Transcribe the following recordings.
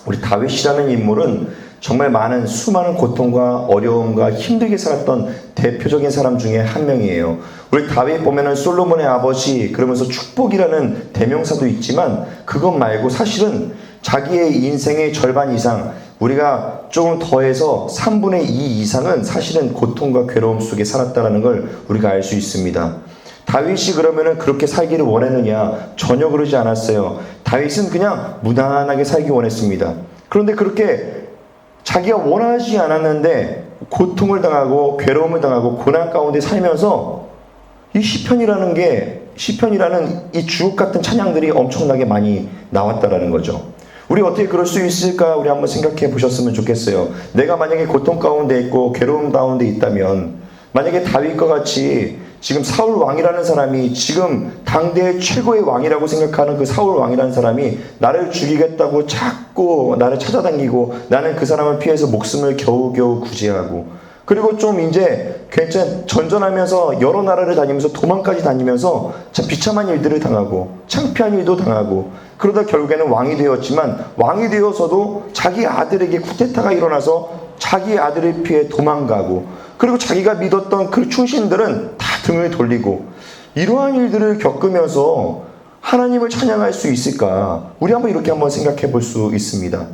우리 다윗이라는 인물은 정말 수많은 고통과 어려움과 힘들게 살았던 대표적인 사람 중에 한 명이에요. 우리 다윗 보면은 솔로몬의 아버지 그러면서 축복이라는 대명사도 있지만 그것 말고 사실은 자기의 인생의 절반 이상, 우리가 조금 더해서 3분의 2 이상은 사실은 고통과 괴로움 속에 살았다는 걸 우리가 알 수 있습니다. 다윗이 그러면은 그렇게 살기를 원했느냐? 전혀 그러지 않았어요. 다윗은 그냥 무난하게 살기 원했습니다. 그런데 그렇게 자기가 원하지 않았는데 고통을 당하고 괴로움을 당하고 고난 가운데 살면서 이 시편이라는 이 주옥 같은 찬양들이 엄청나게 많이 나왔다라는 거죠. 우리 어떻게 그럴 수 있을까? 우리 한번 생각해 보셨으면 좋겠어요. 내가 만약에 고통 가운데 있고 괴로움 가운데 있다면, 만약에 다윗과 같이 지금 사울 왕이라는 사람이, 지금 당대의 최고의 왕이라고 생각하는 그 사울 왕이라는 사람이 나를 죽이겠다고 자꾸 나를 찾아다니고, 나는 그 사람을 피해서 목숨을 겨우겨우 구제하고, 그리고 좀 이제 전전하면서 여러 나라를 다니면서 도망까지 다니면서 참 비참한 일들을 당하고 창피한 일도 당하고, 그러다 결국에는 왕이 되었지만, 왕이 되어서도 자기 아들에게 쿠데타가 일어나서 자기 아들을 피해 도망가고, 그리고 자기가 믿었던 그 충신들은 다 등을 돌리고, 이러한 일들을 겪으면서 하나님을 찬양할 수 있을까? 우리 한번 생각해 볼 수 있습니다.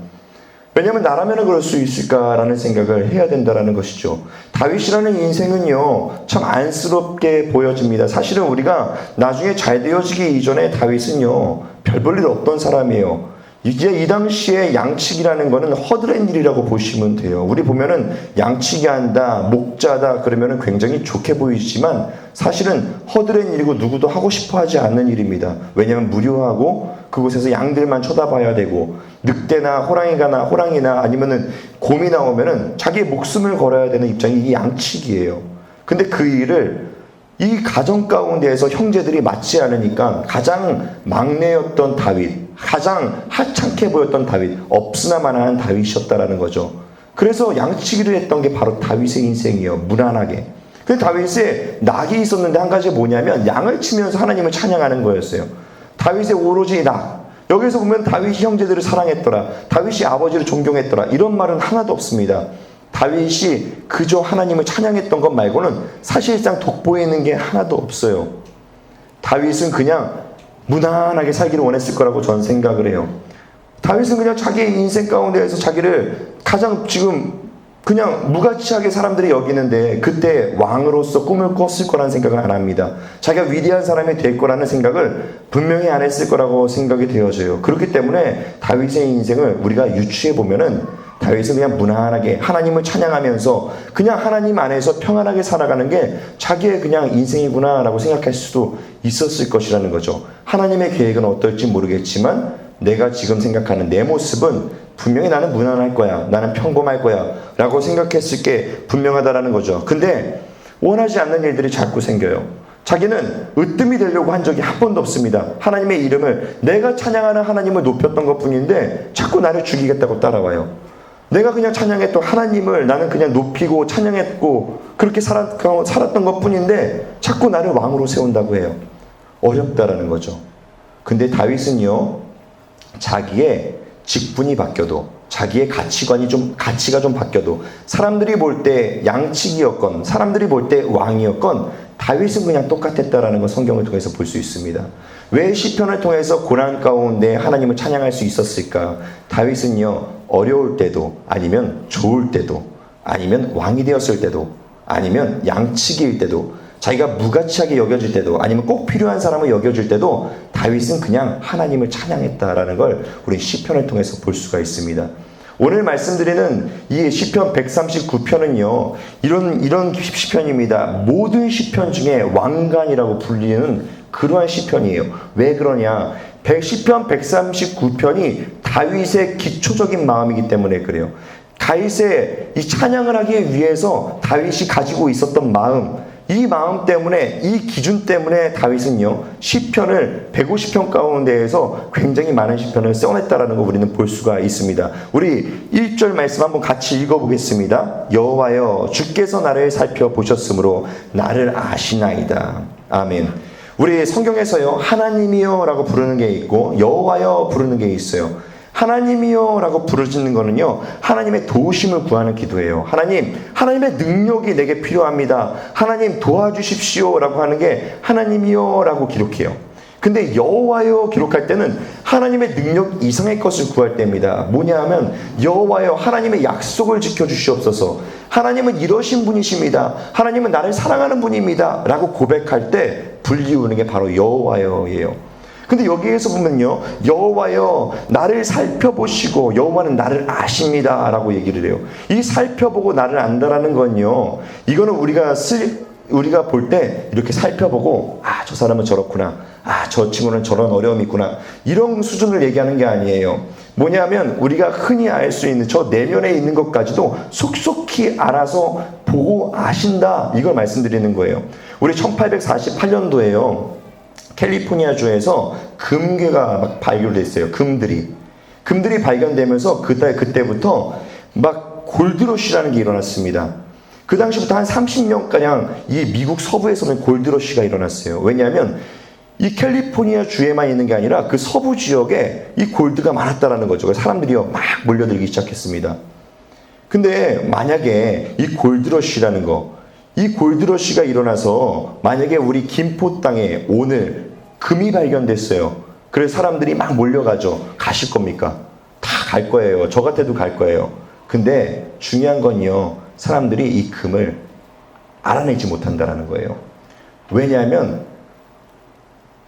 왜냐하면 나라면 그럴 수 있을까라는 생각을 해야 된다는 것이죠. 다윗이라는 인생은요, 참 안쓰럽게 보여집니다. 사실은 우리가 나중에 잘 되어지기 이전에 다윗은요, 별 볼 일 없던 사람이에요. 이제 이 당시에 양치기라는 거는 허드렛 일이라고 보시면 돼요. 우리 보면은 양치기 한다, 목자다 그러면은 굉장히 좋게 보이지만 사실은 허드렛 일이고 누구도 하고 싶어 하지 않는 일입니다. 왜냐하면 무료하고 그곳에서 양들만 쳐다봐야 되고, 늑대나 호랑이나 아니면은 곰이 나오면은 자기의 목숨을 걸어야 되는 입장이 이 양치기예요. 근데 그 일을 이 가정 가운데에서 형제들이 맞지 않으니까 가장 막내였던 다윗, 가장 하찮게 보였던 다윗, 없으나마나한 다윗이었다라는 거죠. 그래서 양치기를 했던 게 바로 다윗의 인생이에요. 무난하게. 근데 다윗에 낙이 있었는데 한 가지 뭐냐면 양을 치면서 하나님을 찬양하는 거였어요. 다윗의 오로지 낙. 여기서 보면 다윗이 형제들을 사랑했더라, 다윗이 아버지를 존경했더라, 이런 말은 하나도 없습니다. 다윗이 그저 하나님을 찬양했던 것 말고는 사실상 돋보이는 게 하나도 없어요. 다윗은 그냥 무난하게 살기를 원했을 거라고 저는 생각을 해요. 다윗은 그냥 자기의 인생 가운데에서 자기를 가장 지금 그냥 무가치하게 사람들이 여기는데, 그때 왕으로서 꿈을 꿨을 거라는 생각을 안 합니다. 자기가 위대한 사람이 될 거라는 생각을 분명히 안 했을 거라고 생각이 되어져요. 그렇기 때문에 다윗의 인생을 우리가 유추해 보면은 다윗은 그냥 무난하게 하나님을 찬양하면서 그냥 하나님 안에서 평안하게 살아가는 게 자기의 그냥 인생이구나라고 생각할 수도 있었을 것이라는 거죠. 하나님의 계획은 어떨지 모르겠지만 내가 지금 생각하는 내 모습은 분명히 나는 무난할 거야, 나는 평범할 거야 라고 생각했을 게 분명하다라는 거죠. 근데 원하지 않는 일들이 자꾸 생겨요. 자기는 으뜸이 되려고 한 적이 한 번도 없습니다. 하나님의 이름을, 내가 찬양하는 하나님을 높였던 것 뿐인데 자꾸 나를 죽이겠다고 따라와요. 내가 그냥 찬양했던 하나님을 나는 그냥 높이고 찬양했고 그렇게 살았던 것 뿐인데 자꾸 나를 왕으로 세운다고 해요. 어렵다라는 거죠. 근데 다윗은요, 자기의 직분이 바뀌어도, 자기의 가치가 좀 바뀌어도, 사람들이 볼 때 양치기였건 사람들이 볼 때 왕이었건 다윗은 그냥 똑같았다라는 걸 성경을 통해서 볼 수 있습니다. 왜 시편을 통해서 고난 가운데 하나님을 찬양할 수 있었을까? 다윗은요, 어려울 때도, 아니면 좋을 때도, 아니면 왕이 되었을 때도, 아니면 양치기일 때도, 자기가 무가치하게 여겨질 때도, 아니면 꼭 필요한 사람을 여겨질 때도 다윗은 그냥 하나님을 찬양했다라는 걸 우리 시편을 통해서 볼 수가 있습니다. 오늘 말씀드리는 이 시편 139편은요, 이런 시편입니다. 모든 시편 중에 왕관이라고 불리는 그러한 시편이에요. 왜 그러냐? 시편 139편이 다윗의 기초적인 마음이기 때문에 그래요. 다윗의 이 찬양을 하기 위해서 다윗이 가지고 있었던 마음, 이 마음 때문에, 이 기준 때문에 다윗은요, 시편을 150편 가운데에서 굉장히 많은 시편을 써냈다라는 거 우리는 볼 수가 있습니다. 우리 1절 말씀 한번 같이 읽어보겠습니다. 여호와여, 주께서 나를 살펴보셨으므로 나를 아시나이다. 아멘. 우리 성경에서요, 하나님이여 라고 부르는 게 있고 여호와여 부르는 게 있어요. 하나님이여 라고 부르짖는 거는요, 하나님의 도우심을 구하는 기도예요. 하나님, 하나님의 능력이 내게 필요합니다. 하나님 도와주십시오 라고 하는 게 하나님이여 라고 기록해요. 근데 여호와여 기록할 때는 하나님의 능력 이상의 것을 구할 때입니다. 뭐냐 하면 여호와여 하나님의 약속을 지켜주시옵소서. 하나님은 이러신 분이십니다. 하나님은 나를 사랑하는 분입니다 라고 고백할 때 불리우는 게 바로 여호와여예요. 근데 여기에서 보면요, 여호와여 나를 살펴보시고 여호와는 나를 아십니다 라고 얘기를 해요. 이 살펴보고 나를 안다라는 건요, 이거는 우리가 볼 때 이렇게 살펴보고 저 사람은 저렇구나, 저 친구는 저런 어려움이 있구나, 이런 수준을 얘기하는 게 아니에요. 뭐냐면 우리가 흔히 알 수 있는 저 내면에 있는 것까지도 속속히 알아서 보고 아신다, 이걸 말씀드리는 거예요. 우리 1848년도에요 캘리포니아주에서 금괴가 막 발견됐어요. 금들이 발견되면서 그때부터 막 골드러시라는 게 일어났습니다. 그 당시부터 한 30년가량 이 미국 서부에서는 골드러시가 일어났어요. 왜냐하면 이 캘리포니아 주에만 있는 게 아니라 그 서부 지역에 이 골드가 많았다라는 거죠. 그래서 사람들이요 막 몰려들기 시작했습니다. 근데 만약에 이 골드러시라는 거, 이 골드러시가 일어나서 만약에 우리 김포 땅에 오늘 금이 발견됐어요. 그래서 사람들이 막 몰려가죠. 가실 겁니까? 다 갈 거예요. 저 같아도 갈 거예요. 근데 중요한 건요, 사람들이 이 금을 알아내지 못한다는 거예요. 왜냐하면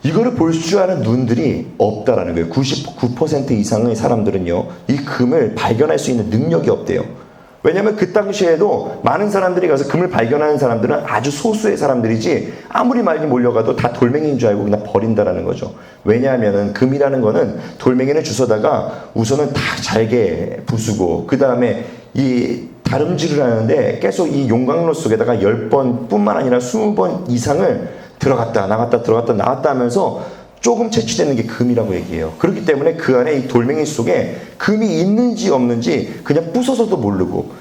이거를 볼 줄 아는 눈들이 없다라는 거예요. 99% 이상의 사람들은요, 이 금을 발견할 수 있는 능력이 없대요. 왜냐하면 그 당시에도 많은 사람들이 가서 금을 발견하는 사람들은 아주 소수의 사람들이지, 아무리 많이 몰려가도 다 돌멩이인 줄 알고 그냥 버린다라는 거죠. 왜냐하면 금이라는 거는 돌멩이를 주워다가 우선은 다 잘게 부수고, 그 다음에 이 다름질을 하는데 계속 이 용광로 속에다가 10번 뿐만 아니라 20번 이상을 들어갔다 나갔다 하면서 조금 채취되는 게 금이라고 얘기해요. 그렇기 때문에 그 안에 이 돌멩이 속에 금이 있는지 없는지 그냥 부숴서도 모르고,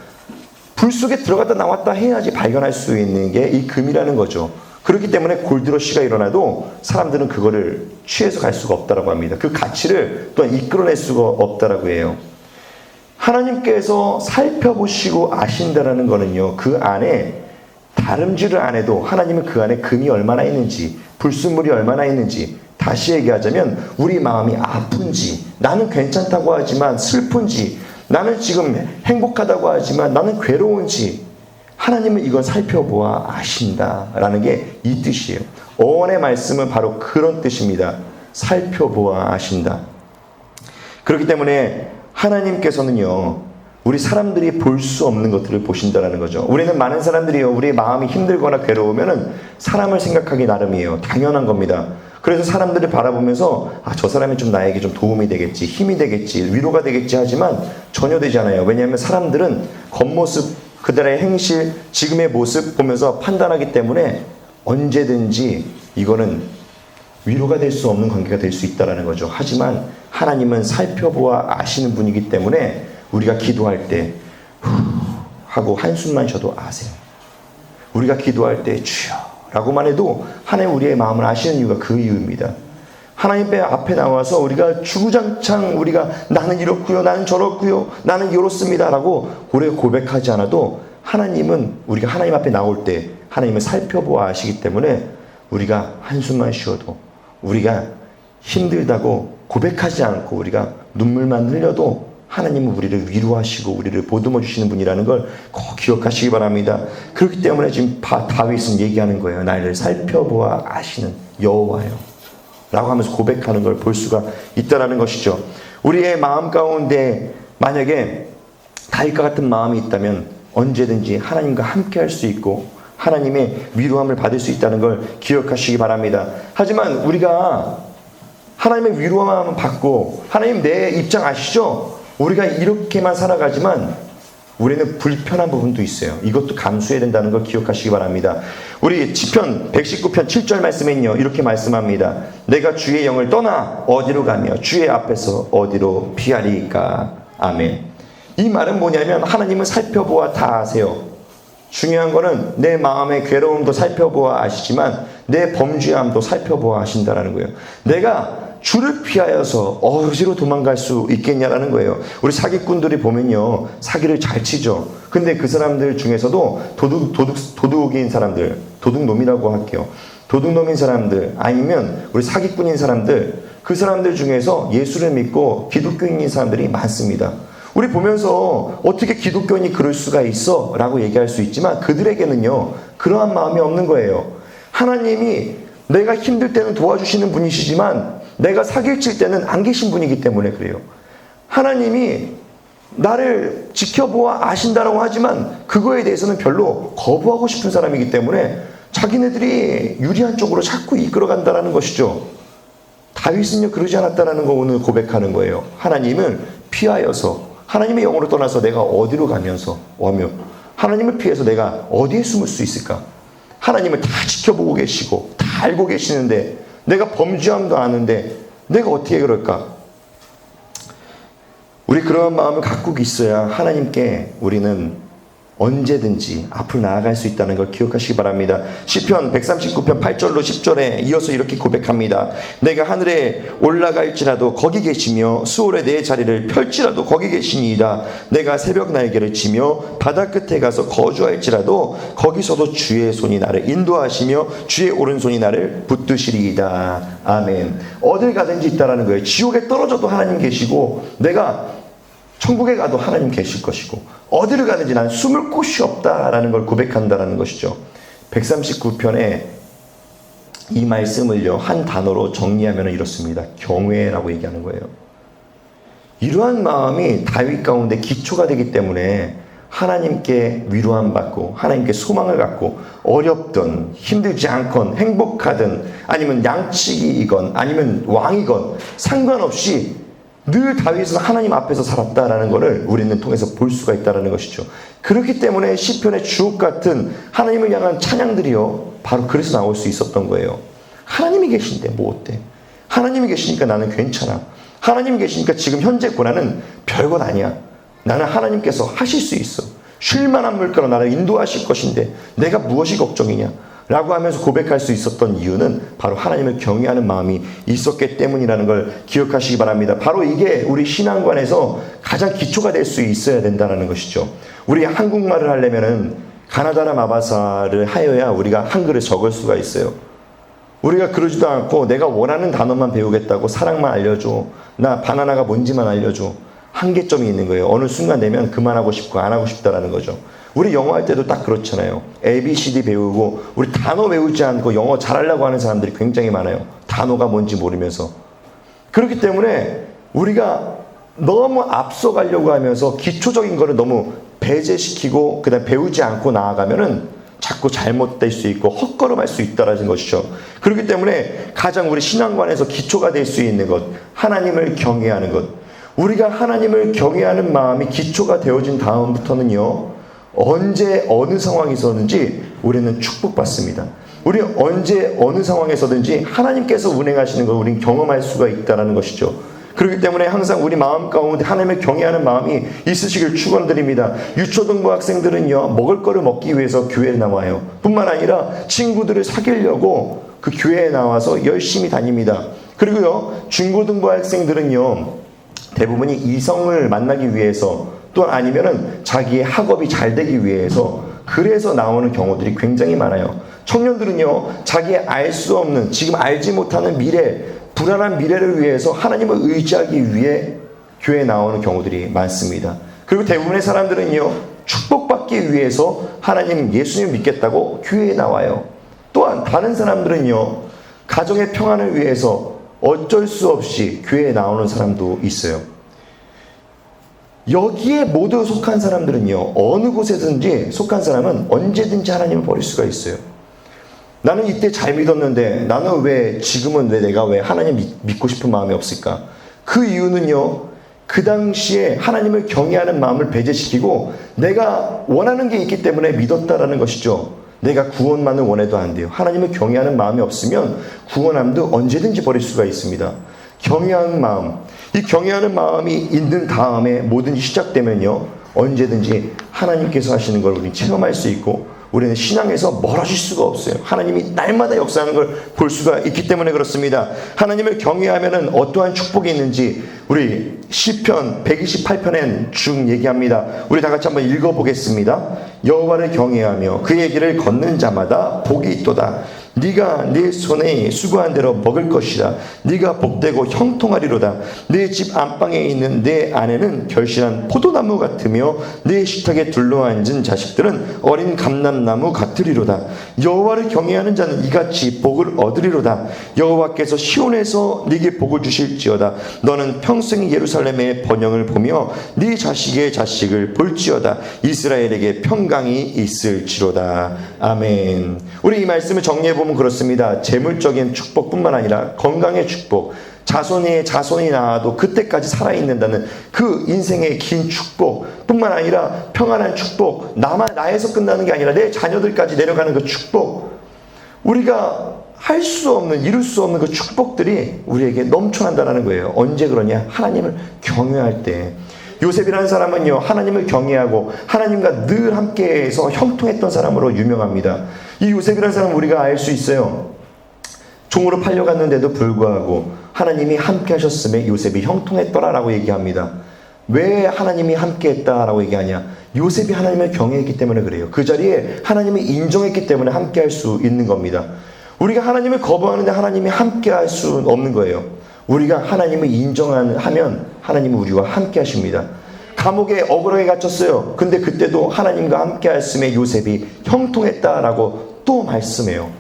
불 속에 들어갔다 나왔다 해야지 발견할 수 있는 게 이 금이라는 거죠. 그렇기 때문에 골드러시가 일어나도 사람들은 그거를 취해서 갈 수가 없다라고 합니다. 그 가치를 또한 이끌어낼 수가 없다라고 해요. 하나님께서 살펴보시고 아신다라는 거는요, 그 안에 다름질을 안 해도 하나님은 그 안에 금이 얼마나 있는지, 불순물이 얼마나 있는지, 다시 얘기하자면 우리 마음이 아픈지, 나는 괜찮다고 하지만 슬픈지, 나는 지금 행복하다고 하지만 나는 괴로운지, 하나님은 이걸 살펴보아 아신다라는 게 이 뜻이에요. 어원의 말씀은 바로 그런 뜻입니다. 살펴보아 아신다. 그렇기 때문에 하나님께서는요, 우리 사람들이 볼 수 없는 것들을 보신다라는 거죠. 우리는 많은 사람들이요, 우리 마음이 힘들거나 괴로우면은 사람을 생각하기 나름이에요. 당연한 겁니다. 그래서 사람들을 바라보면서 저 사람이 좀 나에게 좀 도움이 되겠지, 힘이 되겠지, 위로가 되겠지 하지만 전혀 되지 않아요. 왜냐하면 사람들은 겉모습, 그들의 행실, 지금의 모습 보면서 판단하기 때문에 언제든지 이거는 위로가 될 수 없는 관계가 될 수 있다는 거죠. 하지만 하나님은 살펴보아 아시는 분이기 때문에 우리가 기도할 때 하고 한숨만 쉬어도 아세요. 우리가 기도할 때 주여 라고만 해도 하나님 우리의 마음을 아시는 이유가 그 이유입니다. 하나님 앞에 나와서 우리가 주구장창 우리가 나는 이렇고요, 나는 저렇고요, 나는 이렇습니다 라고 오래 고백하지 않아도 하나님은 우리가 하나님 앞에 나올 때 하나님을 살펴보아 아시기 때문에 우리가 한숨만 쉬어도, 우리가 힘들다고 고백하지 않고 우리가 눈물만 흘려도 하나님은 우리를 위로하시고 우리를 보듬어 주시는 분이라는 걸 꼭 기억하시기 바랍니다. 그렇기 때문에 지금 다윗은 얘기하는 거예요. 나를 살펴보아 아시는 여호와요 라고 하면서 고백하는 걸 볼 수가 있다는 것이죠. 우리의 마음 가운데 만약에 다윗과 같은 마음이 있다면 언제든지 하나님과 함께 할 수 있고 하나님의 위로함을 받을 수 있다는 걸 기억하시기 바랍니다. 하지만 우리가 하나님의 위로함을 받고, 하나님 내 입장 아시죠? 우리가 이렇게만 살아가지만 우리는 불편한 부분도 있어요. 이것도 감수해야 된다는 걸 기억하시기 바랍니다. 우리 시편 119편 7절 말씀에는요, 이렇게 말씀합니다. 내가 주의 영을 떠나 어디로 가며 주의 앞에서 어디로 피하리까. 아멘. 이 말은 뭐냐면 하나님은 살펴보아 다 아세요. 중요한 거는 내 마음의 괴로움도 살펴보아 아시지만 내 범죄함도 살펴보아 아신다는 거예요. 내가 주를 피하여서 어디로 도망갈 수 있겠냐라는 거예요. 우리 사기꾼들이 보면요, 사기를 잘 치죠. 근데 그 사람들 중에서도 도둑인 사람들, 도둑놈이라고 할게요. 도둑놈인 사람들, 아니면 우리 사기꾼인 사람들, 그 사람들 중에서 예수를 믿고 기독교인인 사람들이 많습니다. 우리 보면서 어떻게 기독교인이 그럴 수가 있어? 라고 얘기할 수 있지만 그들에게는요, 그러한 마음이 없는 거예요. 하나님이 내가 힘들 때는 도와주시는 분이시지만 내가 사기를 칠 때는 안 계신 분이기 때문에 그래요. 하나님이 나를 지켜보아 아신다라고 하지만 그거에 대해서는 별로 거부하고 싶은 사람이기 때문에 자기네들이 유리한 쪽으로 자꾸 이끌어간다는 것이죠. 다윗은요, 그러지 않았다는 거 오늘 고백하는 거예요. 하나님을 피하여서, 하나님의 영으로 떠나서 내가 어디로 와며 하나님을 피해서 내가 어디에 숨을 수 있을까? 하나님을 다 지켜보고 계시고 다 알고 계시는데 내가 범죄함도 아는데 내가 어떻게 그럴까? 우리 그런 마음을 갖고 있어야 하나님께 우리는 언제든지 앞으로 나아갈 수 있다는 걸 기억하시기 바랍니다. 시편 139편 8절로 10절에 이어서 이렇게 고백합니다. 내가 하늘에 올라갈지라도 거기 계시며 수월에 내 자리를 펼지라도 거기 계시니이다. 내가 새벽 날개를 치며 바다 끝에 가서 거주할지라도 거기서도 주의 손이 나를 인도하시며 주의 오른손이 나를 붙드시리이다. 아멘. 어딜 가든지 있다라는 거예요. 지옥에 떨어져도 하나님 계시고 내가 천국에 가도 하나님 계실 것이고 어디를 가든지 난 숨을 곳이 없다라는 걸 고백한다라는 것이죠. 139편에 이 말씀을요, 한 단어로 정리하면 이렇습니다. 경외라고 얘기하는 거예요. 이러한 마음이 다윗 가운데 기초가 되기 때문에 하나님께 위로함 받고 하나님께 소망을 갖고 어렵든 힘들지 않건 행복하든 아니면 양치기이건 아니면 왕이건 상관없이 늘 다윗은 하나님 앞에서 살았다라는 것을 우리는 통해서 볼 수가 있다는 것이죠. 그렇기 때문에 시편의 주옥 같은 하나님을 향한 찬양들이요, 바로 그래서 나올 수 있었던 거예요. 하나님이 계신데 뭐 어때? 하나님이 계시니까 나는 괜찮아. 하나님이 계시니까 지금 현재 고난은 별것 아니야. 나는 하나님께서 하실 수 있어. 쉴만한 물가로 나를 인도하실 것인데 내가 무엇이 걱정이냐? 라고 하면서 고백할 수 있었던 이유는 바로 하나님을 경외하는 마음이 있었기 때문이라는 걸 기억하시기 바랍니다. 바로 이게 우리 신앙관에서 가장 기초가 될 수 있어야 된다는 것이죠. 우리 한국말을 하려면은 가나다라 마바사를 하여야 우리가 한글을 적을 수가 있어요. 우리가 그러지도 않고 내가 원하는 단어만 배우겠다고 사랑만 알려줘, 나 바나나가 뭔지만 알려줘, 한계점이 있는 거예요. 어느 순간 되면 그만하고 싶고 안 하고 싶다라는 거죠. 우리 영어 할 때도 딱 그렇잖아요. ABCD 배우고 우리 단어 외우지 않고 영어 잘하려고 하는 사람들이 굉장히 많아요. 단어가 뭔지 모르면서. 그렇기 때문에 우리가 너무 앞서가려고 하면서 기초적인 거를 너무 배제시키고 그다음 배우지 않고 나아가면은 자꾸 잘못될 수 있고 헛걸음할 수 있다라는 것이죠. 그렇기 때문에 가장 우리 신앙관에서 기초가 될 수 있는 것, 하나님을 경외하는 것. 우리가 하나님을 경외하는 마음이 기초가 되어진 다음부터는요, 언제 어느 상황에서든지 우리는 축복받습니다. 우리 언제 어느 상황에서든지 하나님께서 운행하시는 걸 우리는 경험할 수가 있다는 것이죠. 그렇기 때문에 항상 우리 마음 가운데 하나님을 경외하는 마음이 있으시길 축원드립니다. 유초등부 학생들은요, 먹을 거를 먹기 위해서 교회에 나와요. 뿐만 아니라 친구들을 사귀려고 그 교회에 나와서 열심히 다닙니다. 그리고요, 중고등부 학생들은요, 대부분이 이성을 만나기 위해서 또 아니면은 자기의 학업이 잘 되기 위해서 그래서 나오는 경우들이 굉장히 많아요. 청년들은요, 자기의 알 수 없는, 지금 알지 못하는 미래, 불안한 미래를 위해서 하나님을 의지하기 위해 교회에 나오는 경우들이 많습니다. 그리고 대부분의 사람들은요, 축복받기 위해서 하나님, 예수님 믿겠다고 교회에 나와요. 또한 다른 사람들은요, 가정의 평안을 위해서 어쩔 수 없이 교회에 나오는 사람도 있어요. 여기에 모두 속한 사람들은요, 어느 곳에든지 속한 사람은 언제든지 하나님을 버릴 수가 있어요. 나는 이때 잘 믿었는데 나는 왜 지금은 내가 왜 하나님 믿고 싶은 마음이 없을까? 그 이유는요, 그 당시에 하나님을 경외하는 마음을 배제시키고 내가 원하는 게 있기 때문에 믿었다라는 것이죠. 내가 구원만을 원해도 안 돼요. 하나님을 경외하는 마음이 없으면 구원함도 언제든지 버릴 수가 있습니다. 경외하는 마음, 이 경외하는 마음이 있는 다음에 뭐든지 시작되면요, 언제든지 하나님께서 하시는 걸 우리 체험할 수 있고 우리는 신앙에서 멀어질 수가 없어요. 하나님이 날마다 역사하는 걸 볼 수가 있기 때문에 그렇습니다. 하나님을 경외하면은 어떠한 축복이 있는지 우리 시편 128편에 쭉 얘기합니다. 우리 다 같이 한번 읽어보겠습니다. 여호와를 경외하며 그의 길을 걷는 자마다 복이 있도다. 네가 네 손에 수고한 대로 먹을 것이라. 네가 복되고 형통하리로다. 네 집 안방에 있는 내 아내는 결실한 포도나무 같으며 네 식탁에 둘러앉은 자식들은 어린 감람나무 같으리로다. 여호와를 경외하는 자는 이같이 복을 얻으리로다. 여호와께서 시온에서 네게 복을 주실지어다. 너는 평생이 예루살렘의 번영을 보며 네 자식의 자식을 볼지어다. 이스라엘에게 평강이 있을지로다. 아멘. 우리 이 말씀을 정리해보면 그렇습니다. 재물적인 축복뿐만 아니라 건강의 축복, 자손이 낳아도 그때까지 살아있는다는 그 인생의 긴 축복뿐만 아니라 평안한 축복, 나에서 끝나는 게 아니라 내 자녀들까지 내려가는 그 축복, 우리가 할 수 없는, 이룰 수 없는 그 축복들이 우리에게 넘쳐난다는 거예요. 언제 그러냐? 하나님을 경외할 때. 요셉이라는 사람은요, 하나님을 경외하고 하나님과 늘 함께해서 형통했던 사람으로 유명합니다. 이 요셉이라는 사람은 우리가 알 수 있어요. 종으로 팔려갔는데도 불구하고 하나님이 함께 하셨음에 요셉이 형통했더라라고 얘기합니다. 왜 하나님이 함께 했다라고 얘기하냐? 요셉이 하나님을 경외했기 때문에 그래요. 그 자리에 하나님이 인정했기 때문에 함께 할 수 있는 겁니다. 우리가 하나님을 거부하는데 하나님이 함께 할 수는 없는 거예요. 우리가 하나님을 인정하면 하나님은 우리와 함께 하십니다. 감옥에 억울하게 갇혔어요. 근데 그때도 하나님과 함께 했음에 요셉이 형통했다라고 또 말씀해요.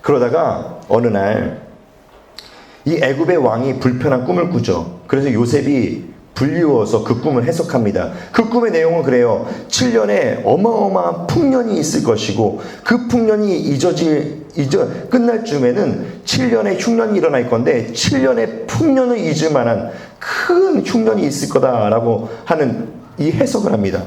그러다가 어느 날 이 애굽의 왕이 불편한 꿈을 꾸죠. 그래서 요셉이 불리워서 그 꿈을 해석합니다. 그 꿈의 내용은 그래요. 7년에 어마어마한 풍년이 있을 것이고 그 풍년이 끝날 쯤에는 7년의 흉년이 일어날 건데 7년의 풍년을 잊을 만한 큰 흉년이 있을 거다라고 하는 이 해석을 합니다.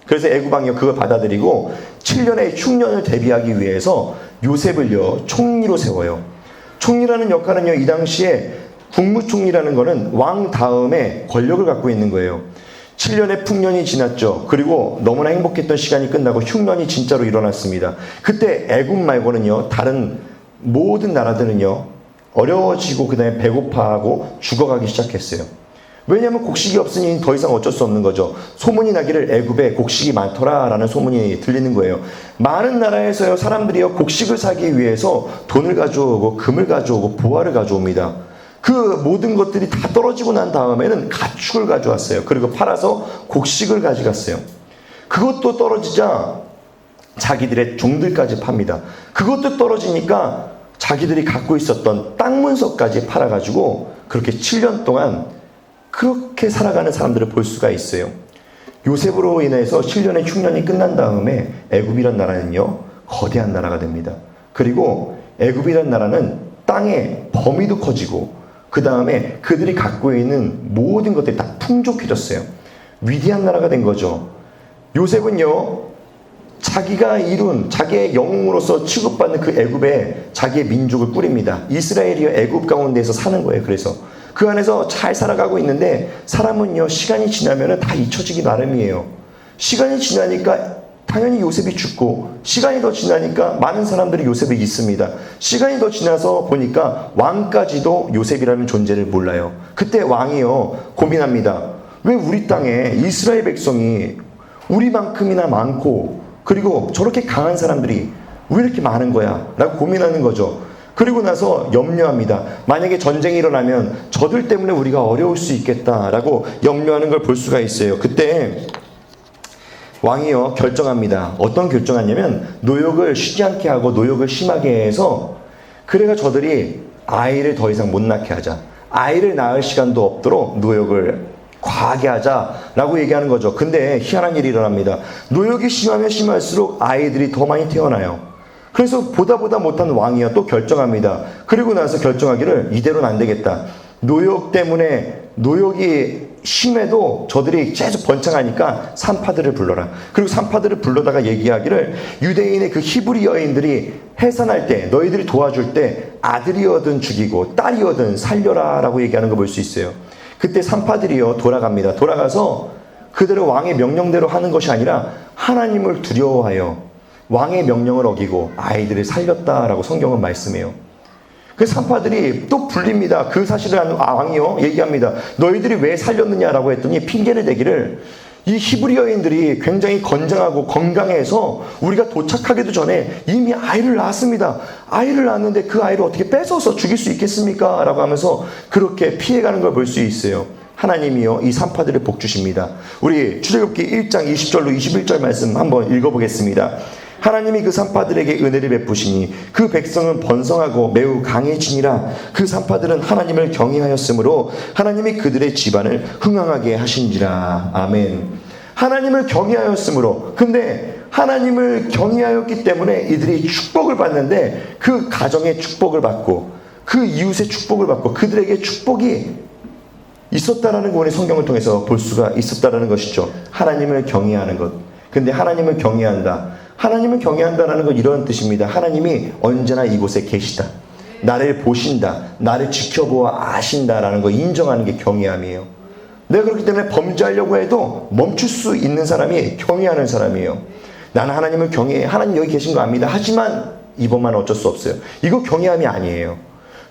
그래서 애굽 왕이 그걸 받아들이고 7년의 흉년을 대비하기 위해서 요셉을요 총리로 세워요. 총리라는 역할은요, 이 당시에 국무총리라는 거는 왕 다음에 권력을 갖고 있는 거예요. 7년의 풍년이 지났죠. 그리고 너무나 행복했던 시간이 끝나고 흉년이 진짜로 일어났습니다. 그때 애굽 말고는요, 다른 모든 나라들은요, 어려워지고 그 다음에 배고파하고 죽어가기 시작했어요. 왜냐하면 곡식이 없으니 더 이상 어쩔 수 없는 거죠. 소문이 나기를 애굽에 곡식이 많더라라는 소문이 들리는 거예요. 많은 나라에서요, 사람들이요, 곡식을 사기 위해서 돈을 가져오고 금을 가져오고 보화를 가져옵니다. 그 모든 것들이 다 떨어지고 난 다음에는 가축을 가져왔어요. 그리고 팔아서 곡식을 가져갔어요. 그것도 떨어지자 자기들의 종들까지 팝니다. 그것도 떨어지니까 자기들이 갖고 있었던 땅 문서까지 팔아가지고 그렇게 7년 동안 그렇게 살아가는 사람들을 볼 수가 있어요. 요셉으로 인해서 7년의 흉년이 끝난 다음에 애굽이란 나라는요, 거대한 나라가 됩니다. 그리고 애굽이란 나라는 땅의 범위도 커지고 그 다음에 그들이 갖고 있는 모든 것들이 다 풍족해졌어요. 위대한 나라가 된 거죠. 요셉은요, 자기가 이룬 자기의 영웅으로서 취급받는 그 애굽에 자기의 민족을 꾸립니다. 이스라엘이요, 애굽 가운데에서 사는 거예요. 그래서 그 안에서 잘 살아가고 있는데 사람은요, 시간이 지나면 다 잊혀지기 나름이에요. 시간이 지나니까 당연히 요셉이 죽고, 시간이 더 지나니까 많은 사람들이 요셉을 잊습니다. 시간이 더 지나서 보니까 왕까지도 요셉이라는 존재를 몰라요. 그때 왕이요, 고민합니다. 왜 우리 땅에 이스라엘 백성이 우리만큼이나 많고 그리고 저렇게 강한 사람들이 왜 이렇게 많은 거야? 라고 고민하는 거죠. 그리고 나서 염려합니다. 만약에 전쟁이 일어나면 저들 때문에 우리가 어려울 수 있겠다라고 염려하는 걸 볼 수가 있어요. 그때 왕이요, 결정합니다. 어떤 결정하냐면 노역을 쉬지 않게 하고 노역을 심하게 해서, 그래가 저들이 아이를 더 이상 못 낳게 하자, 아이를 낳을 시간도 없도록 노역을 과하게 하자라고 얘기하는 거죠. 근데 희한한 일이 일어납니다. 노역이 심하면 심할수록 아이들이 더 많이 태어나요. 그래서 보다 못한 왕이요, 또 결정합니다. 그리고 나서 결정하기를 이대로는 안 되겠다. 노역 때문에, 노역이 심해도 저들이 계속 번창하니까 산파들을 불러라. 그리고 산파들을 불러다가 얘기하기를 유대인의 그 히브리 여인들이 해산할 때, 너희들이 도와줄 때 아들이어든 죽이고 딸이어든 살려라 라고 얘기하는 거 볼 수 있어요. 그때 산파들이요, 돌아갑니다. 돌아가서 그대로 왕의 명령대로 하는 것이 아니라 하나님을 두려워하여 왕의 명령을 어기고 아이들을 살렸다라고 성경은 말씀해요. 그 산파들이 또 불립니다. 그 사실을 왕이요 얘기합니다. 너희들이 왜 살렸느냐라고 했더니 핑계를 대기를, 이 히브리 여인들이 굉장히 건장하고 건강해서 우리가 도착하기도 전에 이미 아이를 낳았습니다. 아이를 낳았는데 그 아이를 어떻게 뺏어서 죽일 수 있겠습니까? 라고 하면서 그렇게 피해가는 걸 볼 수 있어요. 하나님이요 이 산파들을 복주십니다. 우리 출애굽기 1장 20절로 21절 말씀 한번 읽어보겠습니다. 하나님이 그 산파들에게 은혜를 베푸시니 그 백성은 번성하고 매우 강해지니라. 그 산파들은 하나님을 경외하였으므로 하나님이 그들의 집안을 흥왕하게 하신지라. 아멘. 하나님을 경외하였으므로. 근데 하나님을 경외하였기 때문에 이들이 축복을 받는데 그 가정의 축복을 받고 그 이웃의 축복을 받고 그들에게 축복이 있었다라는 거 우리 성경을 통해서 볼 수가 있었다라는 것이죠. 하나님을 경외하는 것. 근데 하나님을 경외한다. 하나님을 경외한다는 건 이런 뜻입니다. 하나님이 언제나 이곳에 계시다. 나를 보신다. 나를 지켜보아 아신다라는 거 인정하는 게 경외함이에요. 내가 그렇기 때문에 범죄하려고 해도 멈출 수 있는 사람이 경외하는 사람이에요. 나는 하나님을 경외해. 하나님 여기 계신 거 압니다. 하지만 이번만 어쩔 수 없어요. 이거 경외함이 아니에요.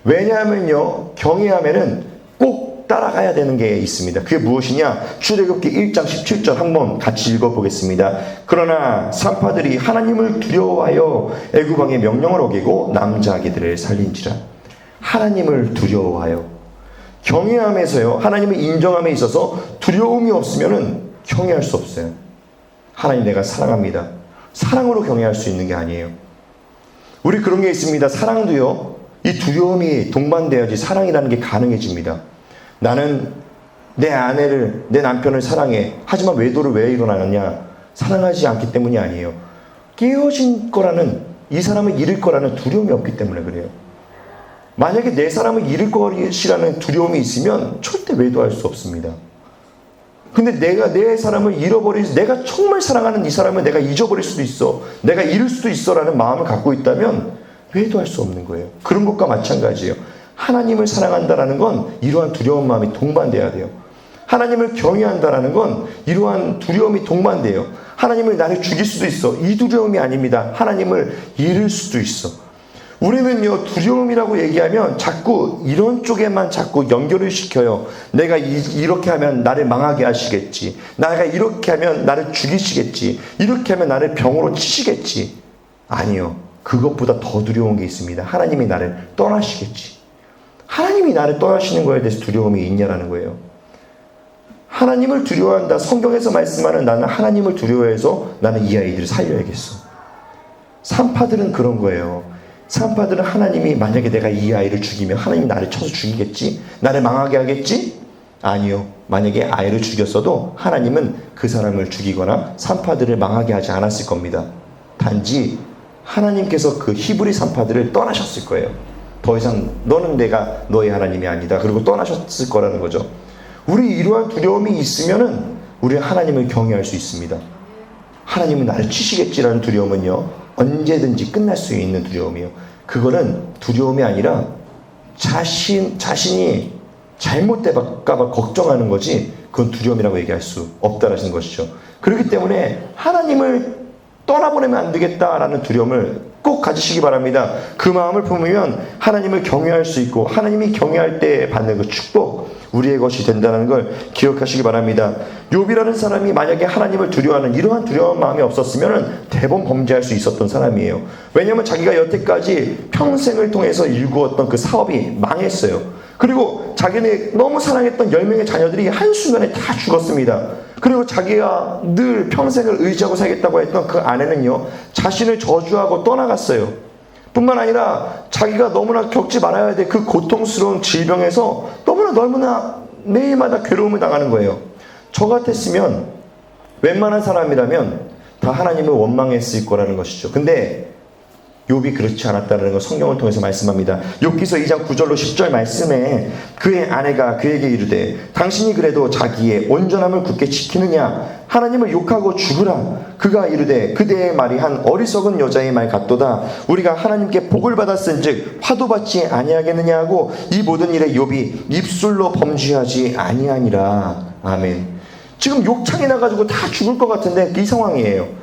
왜냐하면요, 경외하면은 꼭 따라가야 되는 게 있습니다. 그게 무엇이냐? 출애굽기 1장 17절 한번 같이 읽어보겠습니다. 그러나 산파들이 하나님을 두려워하여 애굽 왕의 명령을 어기고 남자아기들을 살린지라. 하나님을 두려워하여. 경외함에서요, 하나님을 인정함에 있어서 두려움이 없으면은 경외할 수 없어요. 하나님 내가 사랑합니다. 사랑으로 경외할 수 있는 게 아니에요. 우리 그런 게 있습니다. 사랑도요, 이 두려움이 동반돼야지 사랑이라는 게 가능해집니다. 나는 내 아내를, 내 남편을 사랑해. 하지만 외도를 왜 일어나느냐? 사랑하지 않기 때문이 아니에요. 깨어진 거라는, 이 사람을 잃을 거라는 두려움이 없기 때문에 그래요. 만약에 내 사람을 잃을 것이라는 두려움이 있으면 절대 외도할 수 없습니다. 근데 내가 내 사람을 잃어버릴, 내가 정말 사랑하는 이 사람을 내가 잊어버릴 수도 있어. 내가 잃을 수도 있어 라는 마음을 갖고 있다면 외도할 수 없는 거예요. 그런 것과 마찬가지예요. 하나님을 사랑한다라는 건 이러한 두려운 마음이 동반돼야 돼요. 하나님을 경외한다라는 건 이러한 두려움이 동반돼요. 하나님을 나를 죽일 수도 있어. 이 두려움이 아닙니다. 하나님을 잃을 수도 있어. 우리는요, 두려움이라고 얘기하면 자꾸 이런 쪽에만 자꾸 연결을 시켜요. 내가 이렇게 하면 나를 망하게 하시겠지. 내가 이렇게 하면 나를 죽이시겠지. 이렇게 하면 나를 병으로 치시겠지. 아니요. 그것보다 더 두려운 게 있습니다. 하나님이 나를 떠나시겠지. 하나님이 나를 떠나시는 거에 대해서 두려움이 있냐라는 거예요. 하나님을 두려워한다. 성경에서 말씀하는 나는 하나님을 두려워해서 나는 이 아이들을 살려야겠어. 산파들은 그런 거예요. 산파들은 하나님이 만약에 내가 이 아이를 죽이면 하나님이 나를 쳐서 죽이겠지? 나를 망하게 하겠지? 아니요. 만약에 아이를 죽였어도 하나님은 그 사람을 죽이거나 산파들을 망하게 하지 않았을 겁니다. 단지 하나님께서 그 히브리 산파들을 떠나셨을 거예요. 더 이상 너는 내가 너의 하나님이 아니다. 그리고 떠나셨을 거라는 거죠. 우리 이러한 두려움이 있으면은 우리 하나님을 경외할 수 있습니다. 하나님은 나를 치시겠지라는 두려움은요, 언제든지 끝날 수 있는 두려움이에요. 그거는 두려움이 아니라 자신이 잘못될까봐 걱정하는 거지, 그건 두려움이라고 얘기할 수 없다라는 것이죠. 그렇기 때문에 하나님을 떠나보내면 안 되겠다라는 두려움을 꼭 가지시기 바랍니다. 그 마음을 품으면 하나님을 경외할 수 있고 하나님이 경외할 때 받는 그 축복, 우리의 것이 된다는 걸 기억하시기 바랍니다. 욥이라는 사람이 만약에 하나님을 두려워하는 이러한 두려운 마음이 없었으면 대번 범죄할 수 있었던 사람이에요. 왜냐하면 자기가 여태까지 평생을 통해서 일구었던 그 사업이 망했어요. 그리고 자기네 너무 사랑했던 10명의 자녀들이 한순간에 다 죽었습니다. 그리고 자기가 늘 평생을 의지하고 살겠다고 했던 그 아내는요, 자신을 저주하고 떠나갔어요. 뿐만 아니라 자기가 너무나 겪지 말아야 될 그 고통스러운 질병에서 너무나 매일마다 괴로움을 당하는 거예요. 저 같았으면, 웬만한 사람이라면 다 하나님을 원망했을 거라는 것이죠. 근데 욥이 그렇지 않았다는 걸 성경을 통해서 말씀합니다. 욥기서 2장 9절로 10절 말씀에 그의 아내가 그에게 이르되 당신이 그래도 자기의 온전함을 굳게 지키느냐? 하나님을 욕하고 죽으라. 그가 이르되 그대의 말이 한 어리석은 여자의 말 같도다. 우리가 하나님께 복을 받았은즉 화도 받지 아니하겠느냐 하고 이 모든 일에 욥이 입술로 범죄하지 아니하니라. 아멘. 지금 욕창이 나가지고 다 죽을 것 같은데 이 상황이에요.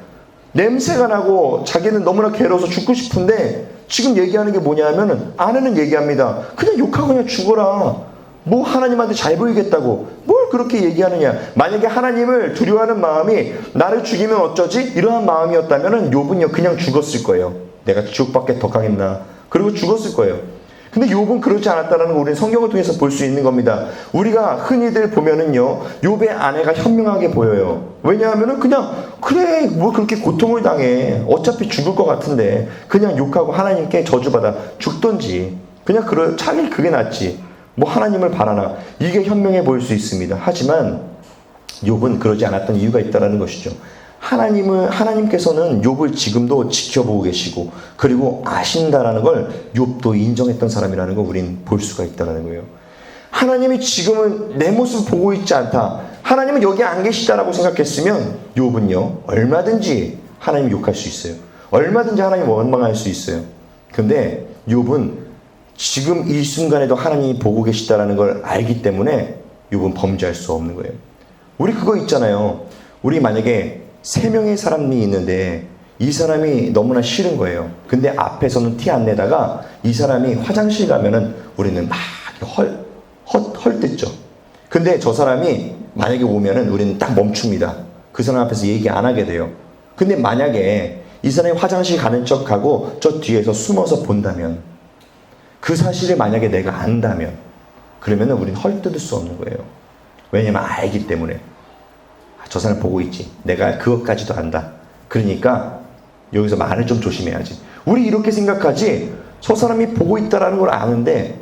냄새가 나고 자기는 너무나 괴로워서 죽고 싶은데 지금 얘기하는 게 뭐냐면 아내는 얘기합니다. 그냥 욕하고 그냥 죽어라. 뭐 하나님한테 잘 보이겠다고 뭘 그렇게 얘기하느냐. 만약에 하나님을 두려워하는 마음이 나를 죽이면 어쩌지? 이러한 마음이었다면 욥은요 그냥 죽었을 거예요. 내가 지옥밖에 더 가겠나. 그리고 죽었을 거예요. 근데 욥은 그렇지 않았다는 걸 우리는 성경을 통해서 볼 수 있는 겁니다. 우리가 흔히들 보면은요 욥의 아내가 현명하게 보여요. 왜냐하면은 그냥 그래 뭐 그렇게 고통을 당해 어차피 죽을 것 같은데 그냥 욕하고 하나님께 저주받아 죽던지 그냥 차라리 그게 낫지 뭐 하나님을 바라나. 이게 현명해 보일 수 있습니다. 하지만 욥은 그러지 않았던 이유가 있다는 것이죠. 하나님께서는 욥을 지금도 지켜보고 계시고 그리고 아신다라는 걸 욥도 인정했던 사람이라는 걸 우린 볼 수가 있다는 거예요. 하나님이 지금은 내 모습을 보고 있지 않다. 하나님은 여기 안 계시다라고 생각했으면 욥은요 얼마든지 하나님 욕할 수 있어요. 얼마든지 하나님 원망할 수 있어요. 근데 욥은 지금 이 순간에도 하나님이 보고 계시다라는 걸 알기 때문에 욥은 범죄할 수 없는 거예요. 우리 그거 있잖아요. 우리 만약에 3명의 사람이 있는데 이 사람이 너무나 싫은 거예요. 근데 앞에서는 티 안 내다가 이 사람이 화장실 가면은 우리는 막 헐뜯죠. 근데 저 사람이 만약에 오면은 우리는 딱 멈춥니다. 그 사람 앞에서 얘기 안 하게 돼요. 근데 만약에 이 사람이 화장실 가는 척하고 저 뒤에서 숨어서 본다면 그 사실을 만약에 내가 안다면 그러면은 우리는 헐뜯을 수 없는 거예요. 왜냐면 알기 때문에. 저 사람 보고 있지. 내가 그것까지도 안다. 그러니까 여기서 말을 좀 조심해야지. 우리 이렇게 생각하지. 저 사람이 보고 있다라는 걸 아는데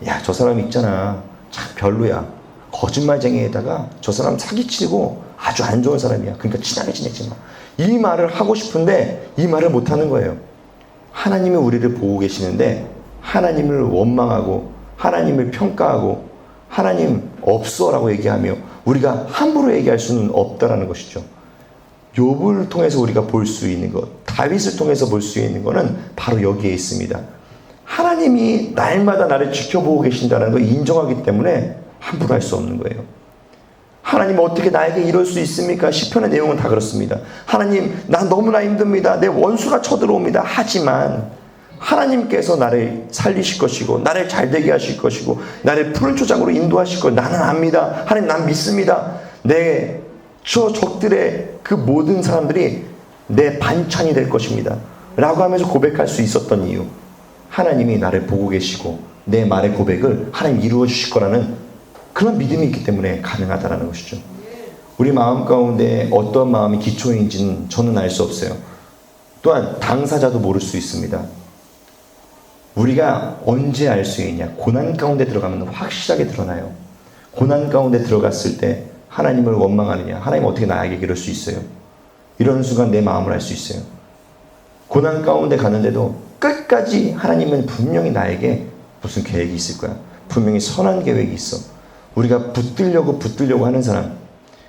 야, 저 사람 있잖아. 참 별로야. 거짓말쟁이에다가 저 사람 사기치고 아주 안 좋은 사람이야. 그러니까 친하게 지내지 마. 이 말을 하고 싶은데 이 말을 못하는 거예요. 하나님이 우리를 보고 계시는데 하나님을 원망하고 하나님을 평가하고 하나님 없어라고 얘기하며 우리가 함부로 얘기할 수는 없다라는 것이죠. 욥을 통해서 우리가 볼 수 있는 것, 다윗을 통해서 볼 수 있는 것은 바로 여기에 있습니다. 하나님이 날마다 나를 지켜보고 계신다는 걸 인정하기 때문에 함부로 할 수 없는 거예요. 하나님 어떻게 나에게 이럴 수 있습니까? 시편의 내용은 다 그렇습니다. 하나님 난 너무나 힘듭니다. 내 원수가 쳐들어옵니다. 하지만 하나님께서 나를 살리실 것이고 나를 잘되게 하실 것이고 나를 푸른 초장으로 인도하실 것 나는 압니다. 하나님 난 믿습니다. 저 적들의 그 모든 사람들이 내 반찬이 될 것입니다. 라고 하면서 고백할 수 있었던 이유, 하나님이 나를 보고 계시고 내 말의 고백을 하나님 이루어 주실 거라는 그런 믿음이 있기 때문에 가능하다는 것이죠. 우리 마음 가운데 어떤 마음이 기초인지는 저는 알 수 없어요. 또한 당사자도 모를 수 있습니다. 우리가 언제 알 수 있냐? 고난 가운데 들어가면 확실하게 드러나요. 고난 가운데 들어갔을 때 하나님을 원망하느냐? 하나님 어떻게 나에게 이럴 수 있어요? 이러는 순간 내 마음을 알 수 있어요. 고난 가운데 가는데도 끝까지 하나님은 분명히 나에게 무슨 계획이 있을 거야. 분명히 선한 계획이 있어. 우리가 붙들려고 하는 사람,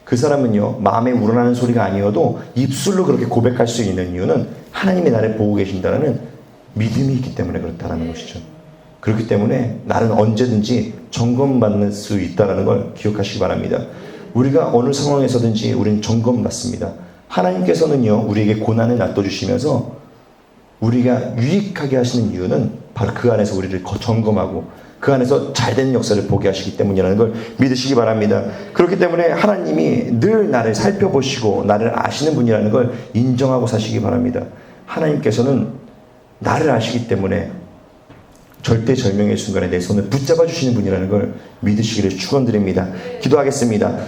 그 사람은요 마음에 우러나는 소리가 아니어도 입술로 그렇게 고백할 수 있는 이유는 하나님이 나를 보고 계신다는 믿음이 있기 때문에 그렇다는 것이죠. 그렇기 때문에 나는 언제든지 점검받을 수 있다는 걸 기억하시기 바랍니다. 우리가 어느 상황에서든지 우리는 점검받습니다. 하나님께서는요 우리에게 고난을 놔둬주시면서 우리가 유익하게 하시는 이유는 바로 그 안에서 우리를 점검하고 그 안에서 잘된 역사를 보게 하시기 때문이라는 걸 믿으시기 바랍니다. 그렇기 때문에 하나님이 늘 나를 살펴보시고 나를 아시는 분이라는 걸 인정하고 사시기 바랍니다. 하나님께서는 나를 아시기 때문에 절대절명의 순간에 내 손을 붙잡아 주시는 분이라는 걸 믿으시기를 축원드립니다. 기도하겠습니다.